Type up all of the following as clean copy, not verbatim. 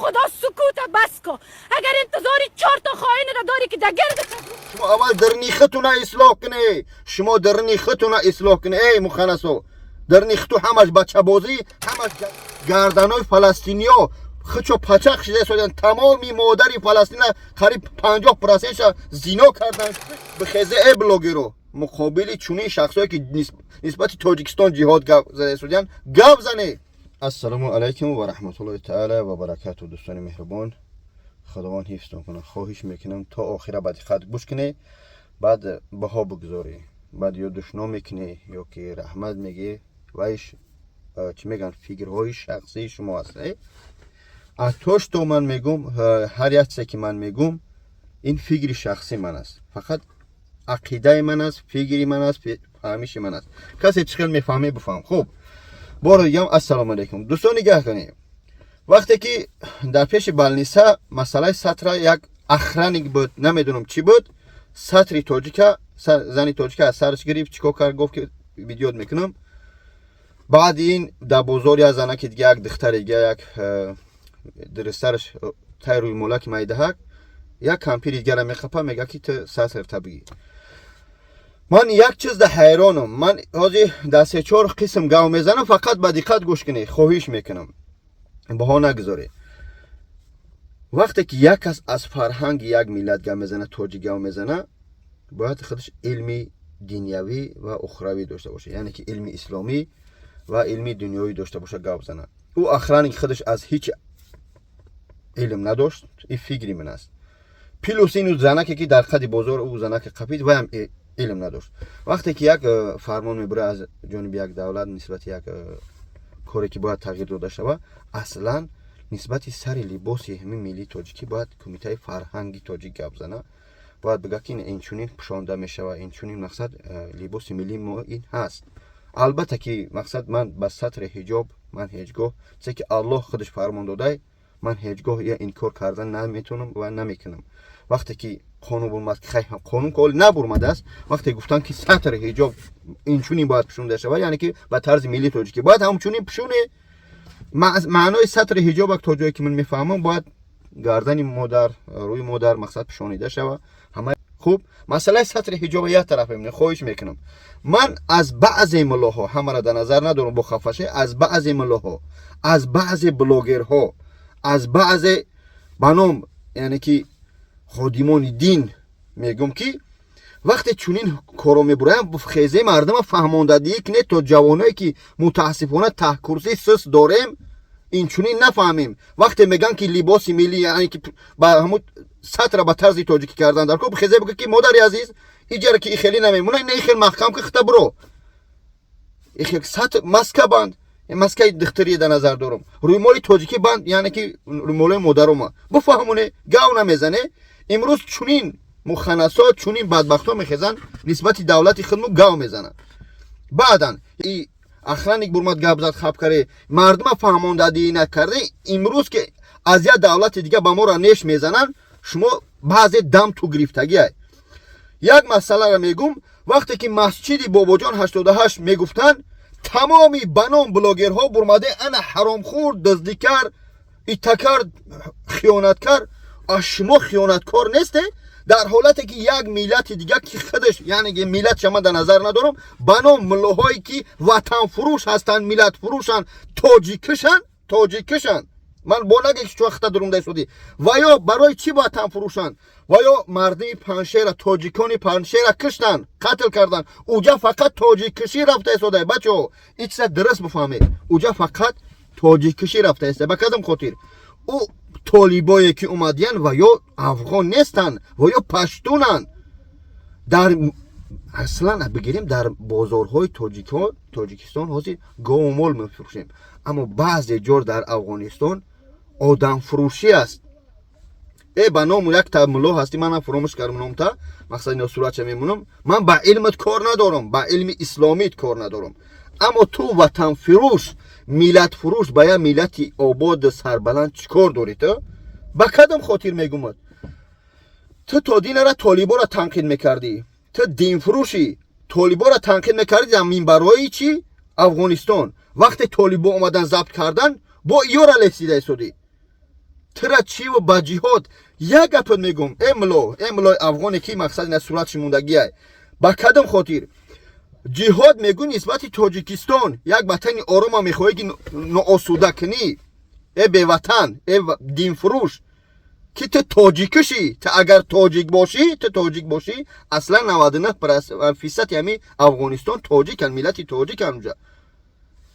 خدا سکوت بس کو. اگر انتظاری 4 تا خائن را داری که در گرد شما اول در نیختون اصلاح کنه. شما در نیختون اصلاح کنه. ای مخنثو در نیختو همش بچه بازی، همش گردنای فلسطینیا خچو پچق شده شدن. تمامی مادری فلسطین قریب 50% زنا کردن به خزه ای بلوگرو. مقابل چونین شخصایی که نسبت تاجیکستان جهاد زده شدن گپ زنه. السلام علیکم و رحمت الله تعالی و برکاته. دوستان مهربان، خداوند حفظتون کنه. خواهش میکنم تا آخر بعد خط گوش کنه، بعد بها بگذاری، بعد یا دشنا میکنه یا که رحمت میگه وایش چی میگن فکرهای شخصی شما هست. از توش تو من میگم، هر یک چیزی که من میگم این فکر شخصی من است، فقط عقیده من است، فکری من است، فهمیش من است. کسی چقدر میفهمه بفهم. خوب بار دیگه السلام علیکم. دوستان نگاه کنید، وقتی که در پیش بالنیسا مسئله سطر یک اخرانی بود، نمیدونم چی بود، سطری تاجیکا زنی تاجیکا از سرش گرفت، چیکار کرد، گفت که ویدیو میکنم. بعد این در بازاری از زنه که دیگه یک دختر دیگه یک درسترش تای روی مولک میدهد، یک کمپیر دیگه را میخپه، میگه که تو سطر طبیعی. من یک چیز ده حیرانم. من حاضی در 3-4 قسم گاو میزنم، فقط با دقت گوش کنی، خواهش میکنم بها نگذاری. وقتی که یک کس از فرهنگ یک ملت گاو میزنه، تاجی گاو میزنه، باید خودش علمی دنیوی و اخروی داشته باشه، یعنی که علمی اسلامی و علمی دنیوی داشته باشه گاو زنه. او اخرانی خودش از هیچ علم نداشت، این فکری من است. پلوس اینو زنه که در خد بازار او زنه که قپید و هم علم نداشت. وقتی که یک فرمان میبره از جانب یک دولت نسبت یک کاری که باید تغییر داده شود، اصلا نسبت سر لباس همین ملی تاجیکی باید کمیته فرهنگی تاجیک گپ زنه، باید بگه که این چونین پوشانده میشه و این چونین مقصد لباس ملی ما این هست. البته که مقصد من با سطر حجاب من هیچگاه چه که الله خودش فرمان داده، من هیچگاه یا انکار کردن نمیتونم و نمیکنم. وقتی که قانون برمد که خیلی قانون کول نبرمده است، وقتی گفتن که سطر حجاب این چونین باید پوشونده شود، یعنی که به طرز ملی تاجیکی باید هم چونین پوشونه. معنای سطر حجاب تا جایی که من میفهمم باید گردن مادر روی مادر مقصد پوشانیده شود همه. خوب مسئله سطر حجاب یک طرف میمونه. خواهش میکنم من از بعضی ملاها، همه را در نظر ندارم با خفشه، از بعضی ملاها، از بعضی بلاگرها، از بعضی بنام یعنی که خادمان دین میگم که وقتی چونین کارو میبرن بخیزه مردم فهماندگی کنه تا جوانایی که متاسفانه ته کرسی سس داریم این چونین نفهمیم. وقتی میگن که لباس ملی یعنی که با همون سطر به طرز تاجیکی کردن در کو بخیزه بگه که مادر عزیز ایجاره که خیلی نمیمونه، این خیلی محکم که خطا برو این خیلی سطر مسکه بند، مسکه دختری در نظر دارم، روی مال تاجیکی بند یعنی که روی مال مادرم بفهمونه گاو نمیزنه. امروز چونین مخنثا چونین بدبختا میخزن نسبت دولت خودمو گاو میزنن. بعدن ای اخران یک برمت گپ زد خب کرده مردم فهماندگی نکرده، امروز که از یک دولت دیگه با ما را نیش میزنن، شما بعضی دم تو گرفتگی های. یک مسئله را میگم، وقتی که مسجد بابا جان 88 میگفتن تمامی بنام بلاگرها برمده انا حرامخور، دزدیکر، ایتکر، خیانتکر، شما خیانتکار نیسته؟ در حالتی که یک ملت دیگه که خودش یعنی که ملت شما در نظر ندارم، بنام ملاهایی که وطن فروش هستن، ملت فروشن، تاجیکشن من با نگه که وقت درونده شدی و یا برای چی وطن فروشن و یا مردمی پنشیر تاجیکانی پنشیر کشتن، قتل کردن. اوجا فقط تاجیکشی رفته شده. بچه ها این چیز درست بفهمید، اوجا فقط تاجیکشی رفته است. به کدام خاطر؟ او طالبایی که اومدین و یا افغان نیستن و یا پشتونن. در اصلا بگیریم در بازارهای تاجیکستان حاضر گاو و مال میفروشیم، اما بعضی جور در افغانستان آدم فروشی است. ای به نام یک تا ملا هستی، من فراموش کردم نام تا، مقصد اینا صورت میمونم. من با علمت کار ندارم، با علم اسلامیت کار ندارم، اما تو وطن فروش، ملت فروش با یک ملتی آباد سربلند چیکار داری؟ تو با کدام خاطر میگم؟ تو تا دین را طالبا را تنقید میکردی، تو دین فروشی طالبا را تنقید میکردی در منبرهای چی افغانستان. وقتی طالبا اومدن ضبط کردن با ایار رسیده شدی. ترا چی و با جهاد یک گپ میگم املو افغانی کی مقصد نه صورتش موندگیه با کدام خاطر جهاد میگو نسبت تاجیکستان یک وطن آرام میخوای که ناآسوده کنی ای به وطن ای دین فروش که تو تاجیکشی تو اگر تاجیک باشی اصلا 99% یعنی افغانستان تاجیکن ملت تاجیکن اونجا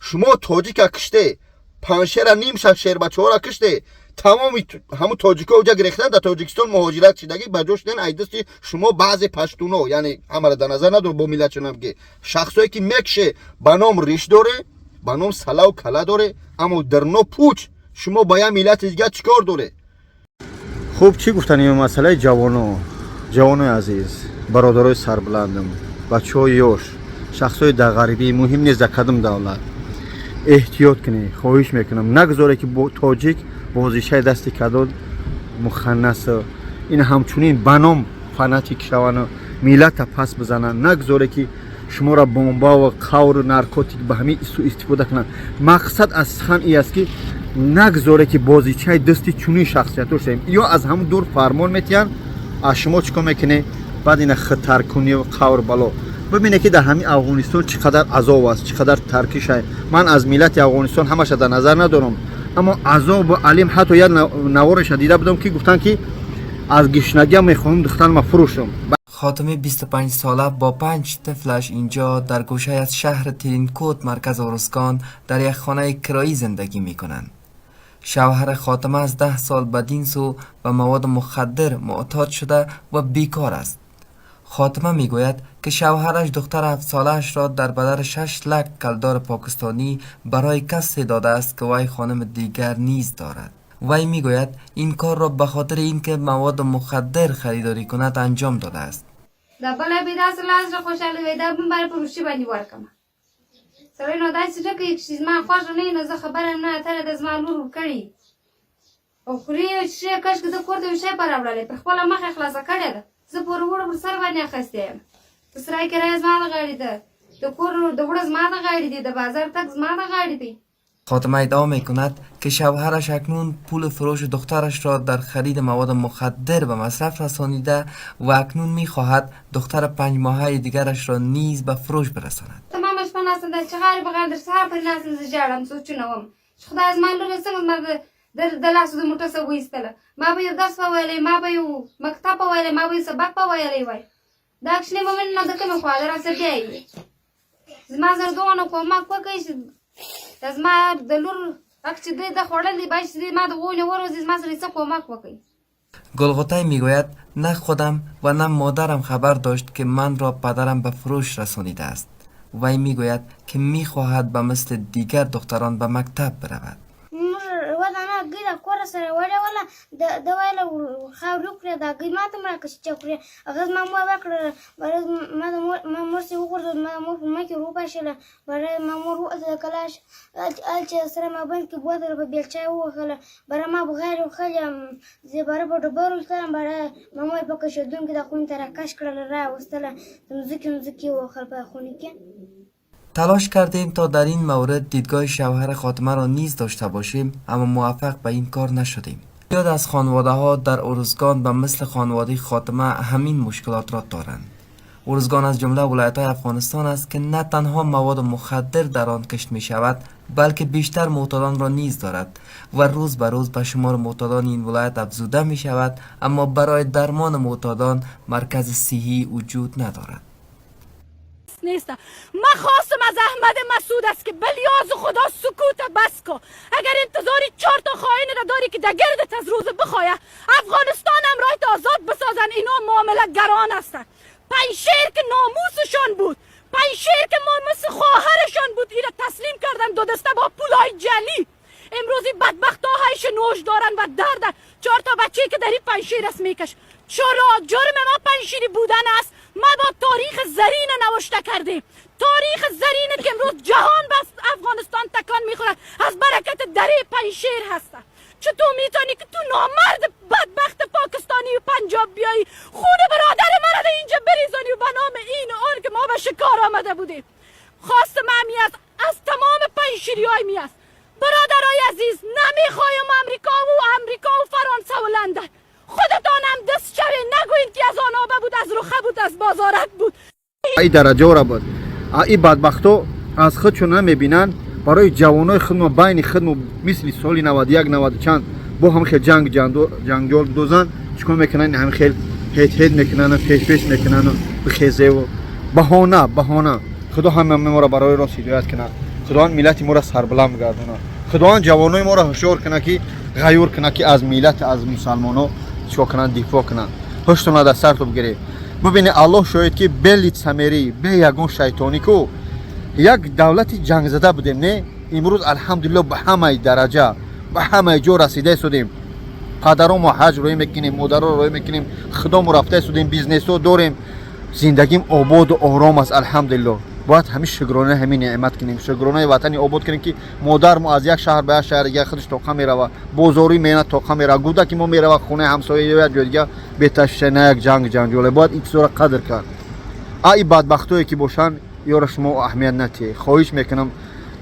شما تاجیک کشته 5 شهر نیم شهر بچه ها را کشته تمام همون تاجیک ها اونجا گرفتن در تاجیکستان مهاجرت شدگی بجاش دن ایدستی شما بعضی پشتونا یعنی همه را در نظر ندار با ملت چنم که شخصایی که مکشه بنام ریش داره بنام سلا و کلا داره اما در نو پوچ شما با یه ملت دیگه چیکار داره. خوب چی گفتن این مسئله جوانو عزیز برادرای سربلندم بچه‌های یوش شخصای در غریبی مهم نیست در کدام دولت احتیاط کنی خواهش میکنم نگذاره که تاجیک بازیشه دستی کداد مخنث این همچنین بنام فناتیک شوان ملت پس بزنن نگذاره که شما را بمبا و قور و نارکوتیک به همین استفاده کنن مقصد از سخن ای است که نگذاره که بازیچه دستی چونی شخصیت شیم یا از همون دور فرمان میتین از شما چیکار میکنه بعد این خطر کنی و قور بالا ببینه که در همین افغانستان چقدر عذاب است چقدر ترکیش است من از ملت افغانستان همش در نظر ندارم اما عذاب و علیم حتی یک نوارش دیده بودم که گفتن که از گشنگی میخوام دختر ما فروشم. خاتمه 25 ساله با 5 طفلش اینجا در گوشه از شهر ترینکوت مرکز ارزگان در یک خانه کرایی زندگی میکنند. شوهر خاتمه از 10 سال بدین سو و مواد مخدر معتاد شده و بیکار است. خاتمه میگوید که شوهرش دختر 7 سالش را در بدل 6 لک کلدار پاکستانی برای کسی داده است که وی خانم دیگر نیز دارد. وی میگوید این کار را به خاطر اینکه مواد مخدر خریداری کند انجام داده است. دا بله بیدا سلاز را خوشحالی ویدا بم برای پروشی بانی ورکم. سوی نو دای سجا که یک چیز من خوش نه نو ز خبرم نه تر د زما لور کړي. او خوري شي کاش که د کور د شي برابرلې په خپل مخ خلاص کړی ده. زه پور وړ پر سر باندې اخستې یم. تسرای کرای زما د غاړي ده. د کور د وړ زما د غاړي دي د بازار تک زما د غاړي دي. خاتمه ادعا می کند که شوهرش اکنون پول فروش دخترش را در خرید مواد مخدر به مصرف رسانیده و اکنون می خواهد دختر 5 ماهه دیگرش را نیز به فروش برساند. تمامش پناسم در چغاری بغیر در سهار پر ناسم زجارم سوچونه وم. خدای از من لور څنګه ما د لاسو د موټر سره وېستله ما به یو درس وویلی ما به یو مکتب وویلی ما به یو سبق وویلی وای دا کښنې به مې نه د کومې خوا د راسه بیایي زما سره دونه کومک وکړئ چې زما د لور حق چې دی د خوړل دی باید چې ما د غونې وروځي زما سره څه کومک وکړي. گلغوتای میگوید نه خودم و نه مادرم خبر داشت که من را پدرم به فروش رسانیده است. وی میگوید که میخواهد به مثل دیگر دختران به مکتب برود. ودانا ګیره کور سره وړه ولا د وایله خاورو کړه دا ګی ماته مرا کښ چکرې هغه ما مو وکړه بره ما مور سي وګورځ ما مور ما کې روپا شله بره ما مور د کلاش الچ سره ما باندې کې بودره په بیلچا وخله بره ما بغیر خلم زی بره په ډبرو سره بره ما مو په کښ دون کې د خون تر کاش کړل را وستله مزکی وخل په خونی کې. تلاش کردیم تا در این مورد دیدگاه شوهر خاتمه را نیز داشته باشیم اما موفق به این کار نشدیم. زیاد از خانواده ها در ارزگان به مثل خانواده خاتمه همین مشکلات را دارند. ارزگان از جمله ولایت های افغانستان است که نه تنها مواد مخدر در آن کشت می شود بلکه بیشتر معتادان را نیز دارد و روز به روز به شمار معتادان این ولایت افزوده می شود اما برای درمان معتادان مرکز صحی وجود ندارد. نیست. من خواستم از احمد مسعود است که بلیاز خدا سکوت بس کو اگر انتظاری 4 تا خائن را داری که در گردت از روز بخواه افغانستان هم رایت آزاد بسازن اینا معامله گران هستن. 5 شیر که ناموسشان بود 5 شیر که ناموس خواهرشان بود اینا تسلیم کردن 2 دسته با پولای جلی امروزی بدبخت ها هایش نوش دارن و دردن 4 تا بچه که در این 5 شیر است میکش چرا جرم ما 5 شیری بودن است. ما با تاریخ زرین نوشته کردیم تاریخ زرین که امروز جهان بس افغانستان تکان میخورد از برکت دره 5 شیر هستن. چطور میتونی که تو نامرد بدبخت پاکستانی و پنجاب بیایی خون برادر مرا ده اینجا بریزانی و به نام این و آن که ما به شکار آمده بودیم. خواست من از تمام 5 شیری های برادرای عزیز نمیخوایم امریکا و این درجه را بود این بدبختو از خودشون نمیبینن برای جوانای خودمون بین خودمون مثل سال 91 90 چند با هم خیلی جنگجو دوزن چیکار میکنن هم خیلی هیت میکنن پیش میکنن بخیزه و بهانه خدا همه ما را برای راست هدایت کنه خدا ملت ما را سربلند گردونه خدا جوانای ما را هوشیار کنه که غیور کنه که از ملت از مسلمانو چیکار کنن دفاع کنن پشتون در سر تو بگیری ببینید الله شاید که بلیت سمری به یگون شیطانی کو یک دولت جنگ زده بودیم نه امروز الحمدلله به همه درجه به همه جا رسیده شدیم پدرام و حج روی میکنیم مادرها روی میکنیم خدام رفته شدیم بیزنس رو داریم زندگیم آباد و آرام است الحمدلله باید همین شکرانه همین نعمت کنیم شکرانه وطنی آباد کنیم که مادر ما از یک شهر به شهر دیگه خودش توقع میره بازاری مینا توقع میره گوده که ما میره خونه همسایه یا جای دیگه بهتش نه یک جنگجوله باید این چیزا قدر کرد ای بدبختایی که باشن یارو شما اهمیت نتی خواهش میکنم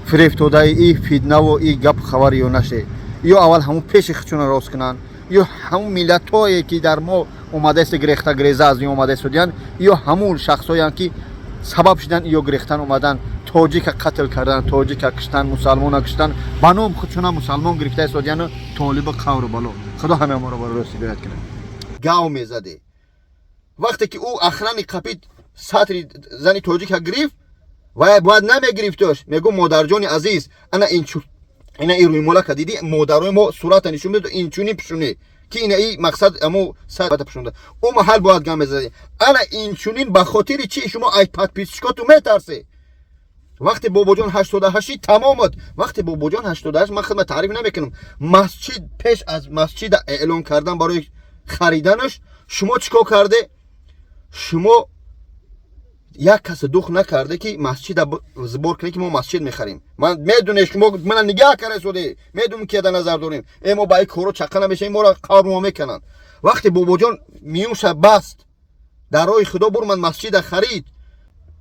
فریفتوده این فیدنه و این گپ خبری نشه یا اول همون پیش خودشون راست کنن یا همون ملتایی که در ما اومده است گرفته گریزه از این اومده استودیان یا همون شخصایی که سبب شدن یا گرفتن اومدن تاجیک قتل کردن تاجیک کشتن مسلمان کشتن بنام خودشون مسلمان گرفته استودیان طالب قور بالا خدا همه ما رو برای هدایت کنه گاو میزده وقتی که او اخرانی قپید سطر زنی تاجیک گرفت و باید نمیگرفتش میگم مادر جان عزیز انا این روی ملک دیدی مادرای ما صورت نشون میده این چونی پشونه که این مقصد امو سر پشونده اون محل باید گام بزنی انا این چونین به خاطر چی شما ایپاد پیچکاتو میترسه وقتی بابا جان 88 تمامت وقتی بابا جان 88 من خدمت تعریف نمیکنم مسجد پیش از مسجد اعلان کردن برای خریدنش شما چیکار کرده شما یک کس دوخ نکرده که مسجد زبور کنه که ما مسجد میخریم من میدونم شما من نگاه کرده شده میدونم که در نظر داریم اما با این کارو چقدر نمیشه ما را کارو میکنن وقتی بابا جان میوش بست در راه خدا بر من مسجد خرید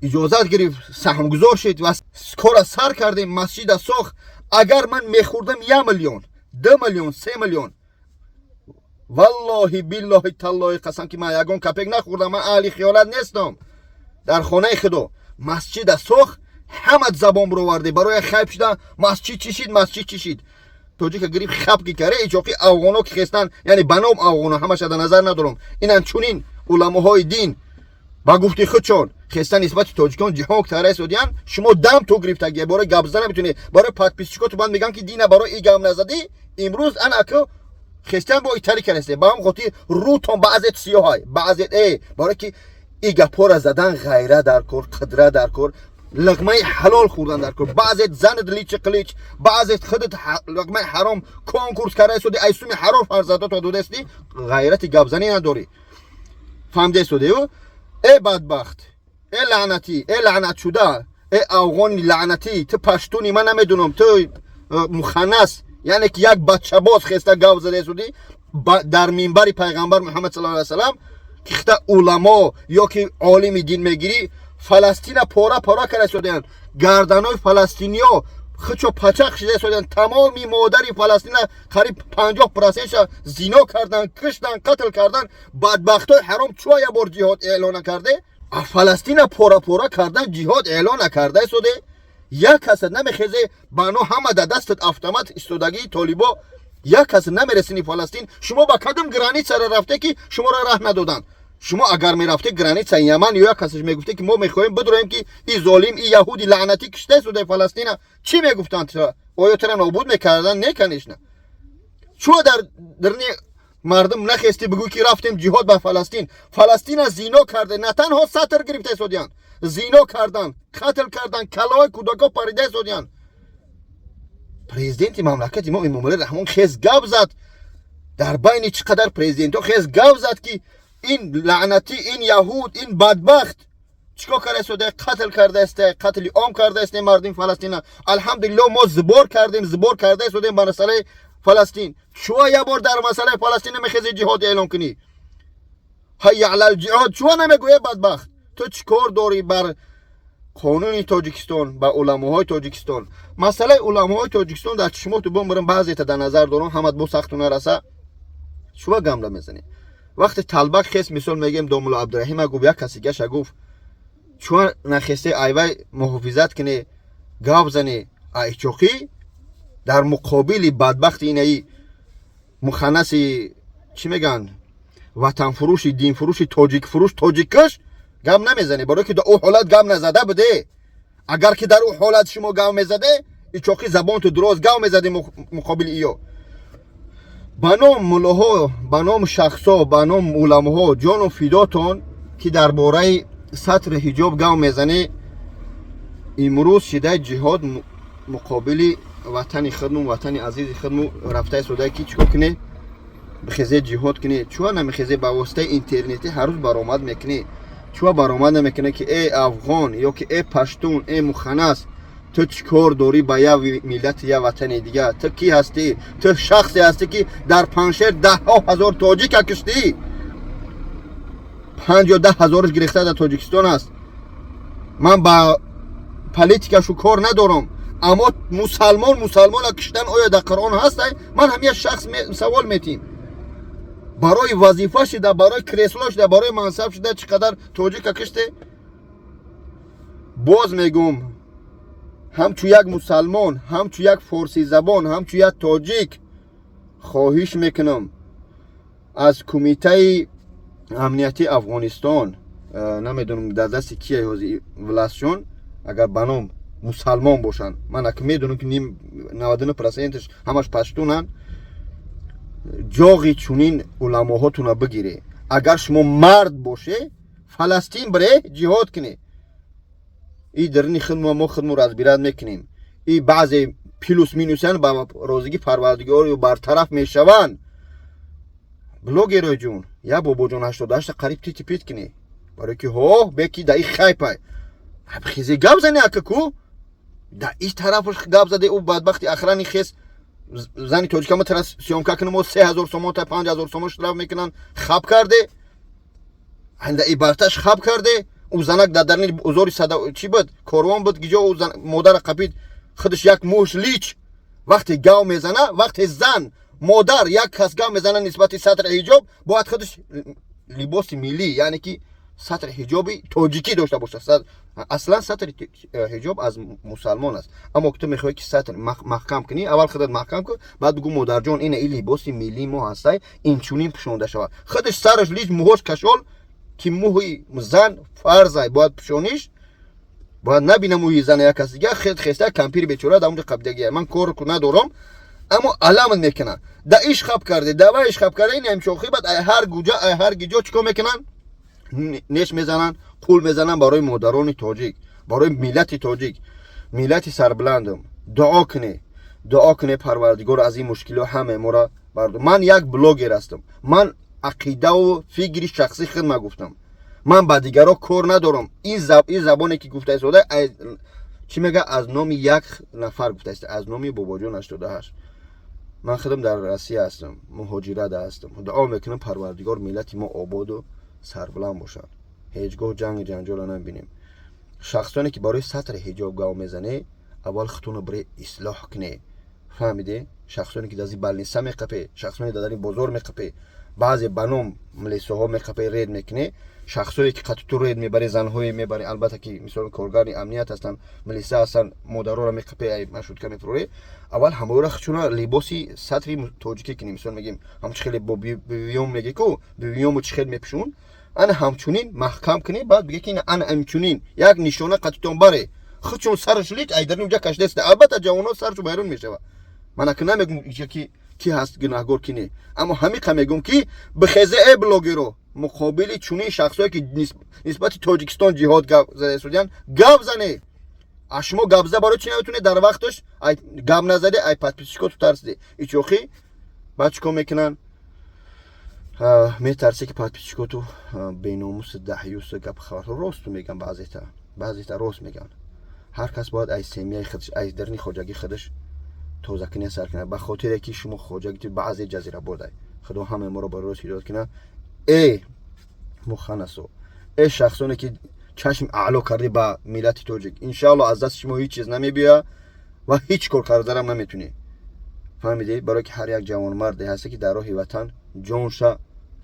اجازت گرفت سهم گذاشت و کار سر کردیم مسجد ساخت اگر من میخوردم 1 میلیون 2 میلیون 3 میلیون والله بالله تالله قسم که من یگان کپک نخوردم من اهل خیالت نیستم در خانه خدا مسجد ساخت همه زبان رو ورده برای خیب شدن مسجد چشید توجه که گریب خب کی کرده ایچاقی افغانا که خستن یعنی بنام افغانا همش در نظر ندارم اینن چونین علماهای دین با گفتی خودشون خستن نسبت تاجیکان جهان کاره سودیان شما دم تو گرفتگی برای گپ زدن نمیتونی برای پادپیسچیکو تو بند میگن که دینه برای ای گام نزدی امروز انا که خستن با ایتالی کرسته با هم گفتی رو تو بعضت سیاهای بعضت برای که ای گپا را زدن غیره در کار قدره در کار لقمه حلال خوردن در کار بعضت زند لیچ قلیچ بعضت خودت لقمه حرام کنکورس کرده شدی ایسومی حرام فرزاده تو دودستی غیرت گپ زنی نداری فهمده شدی ای بدبخت ای لعنتی ای لعنت شده ای افغانی لعنتی تو پشتونی من نمیدونم تو مخنث یعنی که یک بچه باز خسته گپ زده شدی در منبر پیغمبر محمد صلی الله علیه و سلام که خطه علما یا که عالم دین میگیری فلسطین پاره کرده شدن گردنای فلسطینیا خچو پچق شده شدن تمامی مادری فلسطین قریب 50% زنا کردن کشتن قتل کردن بدبختای حرام چویا بار جهاد اعلان کرده فلسطین پاره کردن جهاد اعلان کرده شده یک کس نمیخیزه بنا همه در دستت автомат استودگی طالبا یک کس نمیرسینی فلسطین شما با کدام گرانیت سر رفته که شما را راه ندادن شما اگر میرفته گرانیت یمن یا یک کسش میگفته که ما میخوایم بدریم که این ظالم این یهودی لعنتی کشته شده فلسطین چی میگفتن تو آیا تو را نابود میکردن نکنیش نه چون در مردم نخستی بگو که رفتیم جهاد به فلسطین زنا کرده نه تنها سطر گرفته شدیان زنا کردن قتل کردن کلاه کودکا پریده شدیان پرزیدنت مملکت ما امام رحمان خیز گپ زد در بین چقدر پرزیدنت ها خیز گپ زد که این لعنتی این یهود این بدبخت چیکار کرده شده قتل کرده است قتل عام کرده است مردم فلسطین الحمدلله ما زبور کرده شدیم به مسئله فلسطین شو یه بار در مسئله فلسطین نمیخیزی جهاد اعلان کنی حی علی الجهاد شو نمیگویه بدبخت تو چیکار داری بر قانون تاجیکستان با علماهای تاجیکستان مسئله علماهای تاجیکستان در چشم تو بمرم بعضی تا در نظر دارم همت بو سخت نرسه شو گمره میزنی وقتی طلبک خیس مثال میگیم دوملا عبدالرحیم گفت یک کسی گشت گفت چون نخسته ایوای محافظت کنه گاو زنه ایچوخی در مقابل بدبخت اینایی مخنثی چی میگن وطن فروش دین فروش تاجیک فروش تاجیکش گام نمیزنه برای که در او حالت گام نزده بده اگر که در او حالت شما گام میزده ایچوخی زبان تو درست گام میزده مقابل ایو بنام ملاها بنام شخصا بنام علماها جان و فیداتون که درباره سطر حجاب گام میزنه امروز شده جهاد مقابل وطن خودمون وطن عزیز خودمون رفته سوده کی چیکار کنه بخیزه جهاد کنه چون نمیخیزه با واسطه اینترنتی هر روز برآمد میکنه چون برآمد میکنه که ای افغان یا که ای پشتون ای مخنث تو چیکار داری با یا ملت یا وطن دیگه تو کی هستی تو شخصی هستی که در پنشهر 10,000 تاجیک کشتی 5 یا 10,000 گرفته در تاجیکستان است من با پالیتیکاشو کار ندارم اما مسلمان کشتن آیا در قرآن هست من همیشه شخص سوال میتیم برای وظیفه شده برای کرسلا شده برای منصب شده چقدر تاجیک کشته باز میگم همچو یک مسلمان همچو یک فارسی زبان همچو یک تاجیک خواهش میکنم از کمیته امنیتی افغانستان نمیدونم در دست کیه ولاسیون اگر بنام مسلمان باشن من اگه میدونم که 99% همش پشتونن جاغی چونین علماهاتون بگیره اگر شما مرد باشه فلسطین بره جهاد کنه ای درنی ما خودمو را از بیرد میکنیم ای بعضی پلوس مینوسن با روزگی پروردگار و برطرف میشون بلوگر جون یا بابا جون 88 قریب تیتی پیت کنی برای که ها بکی دا ای خیپه خیزی گاب زنی اکا کو دا ای طرفش گاب زده او بدبختی اخرانی خیز زنی توجی که ما ترس سیامکا کنم و 3,000 سومان تا 5,000 سومان شتراف میکنن خب کرده هنده ای برتش خب کرده او زنک در درنی ازاری صدا چی بود کاروان بود گیجا او مادر قبید خودش یک موش لیچ وقتی گاو میزنه وقتی زن مادر یک کس گاو میزنه نسبت سطر حجاب باید خودش لباس ملی یعنی که سطر حجابی تاجیکی داشته باشه اصلا سطر حجاب از مسلمان است اما که تو میخوای که سطر محکم کنی اول خودت محکم کن بعد بگو مادر جان این لباس ملی ما هسته این چونین پوشونده شود خودش سرش لیچ موهاش کشال که موهی زن فرضه باید پوشونیش باید نبینه موهی زن یک کسی دیگه خیلی خسته کمپیر بیچاره در اونجا قبدگیه من کار ندارم اما علامت میکنن دا ایش خب کرده دا ایش خب کرده این همچوخی بعد هر گیجا چیکار میکنن نیش میزنن قول میزنن برای مادران تاجیک برای ملت تاجیک ملت سربلندم دعا کنه پروردگار از این مشکل همه ما را بردار من یک بلاگر هستم من عقیده و فکری شخصی خودم گفتم من با دیگرها کار ندارم این زبانی که گفته است چی میگه از نام یک نفر گفته است از نام بابا جان 88 من خودم در روسیه هستم مهاجرت هستم دعا میکنم پروردگار ملت ما آباد و سربلند باشد هیچگاه جنگ جنجال نبینیم شخصانی که برای سطر حجاب گاو میزنه اول خودتون برای اصلاح کنه فهمیده شخصانی که دازی بالنسا میقپه شخصانی داداری بزرگ میقپه بعضی بنام ملیساها میقپه رید میکنه شخصایی که قطعتو رید میبره زنهای میبره البته که مثلا کارگار امنیت هستن ملیسا هستن مادرها را میقپه مشهود کنه پروره اول همه را خودشون لباسی سطری تاجیکی کنیم مثلا میگیم هم خیلی با بیوم میگه کو بیوم چه خیلی میپشون انا همچونین محکم کنی بعد بگه که این انا همچونین یک نشانه قطعتون بره خودشون سرش لیت ایدر اونجا کشته است البته جوانا سرشو بیرون میشه من اکنه نمیگم که کی هست گناهگار کی نه اما همیشه میگم که بخیزه ای بلاگرو مقابل چونین شخصایی که نسبت تاجیکستان جهاد زده سودیان گاب زنه اشما گاب زده برای چی نمیتونه در وقتش گاب نزده ای پاتپیشکو تو ترسیده ایچوخی بعد چیکار میکنن میترسه که پاتپیشکو تو بیناموس دهیوس گپ خبر راست میگن بعضی تا راست میگن هر کس باید از سمیه خودش از درنی خوجگی خودش توزه کنه سر کنه به خاطر که شما خوجگی تو بعضی جزیره برده خدا همه ما رو برای راست هدایت کنه ای مخنثو ای شخصانی که چشم اعلا کردی با ملت تاجیک انشالله از دست شما هیچ چیز نمیبیه و هیچ کار کردنم نمیتونی فهمیدی برای که هر یک جوان مرد هستی که در راه وطن جانش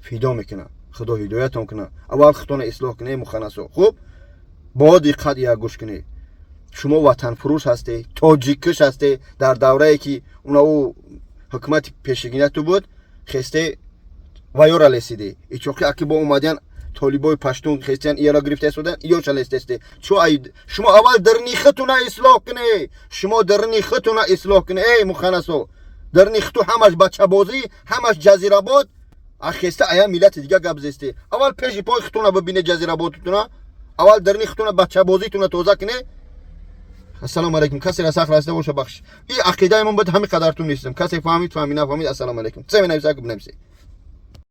فدا میکنه خدا هدایت کنه اول خودتون اصلاح کنه مخنثو خوب با دقت یک گوش کنید. شما وطن فروش هستی، تاجیکش هستی. در دوره‌ای که او حکومت پیشگینه تو بود خسته وایورا رسیده. ایچوکی اکی با اومدن طالبای پشتون خستیان ایرا گرفته شدن یا چلسته. شما اول در نیختون اصلاح کنه. شما در نیختون اصلاح کنه. ای مخنثو در نیختو همش بچه بازی، همش جزیره آباد. اخسته ایا ملت دیگه گبزسته. اول پیش پای ختونه ببینه جزیره آبادتون. اول در نیختون بچه بازیتون توزه کنه. السلام علیکم. کسی را سخت راسته باشه بخش. این عقیده من بود همین قدرتون نیستم. کسی فهمید نفهمید السلام علیکم. چه می نویسه که بنویسه.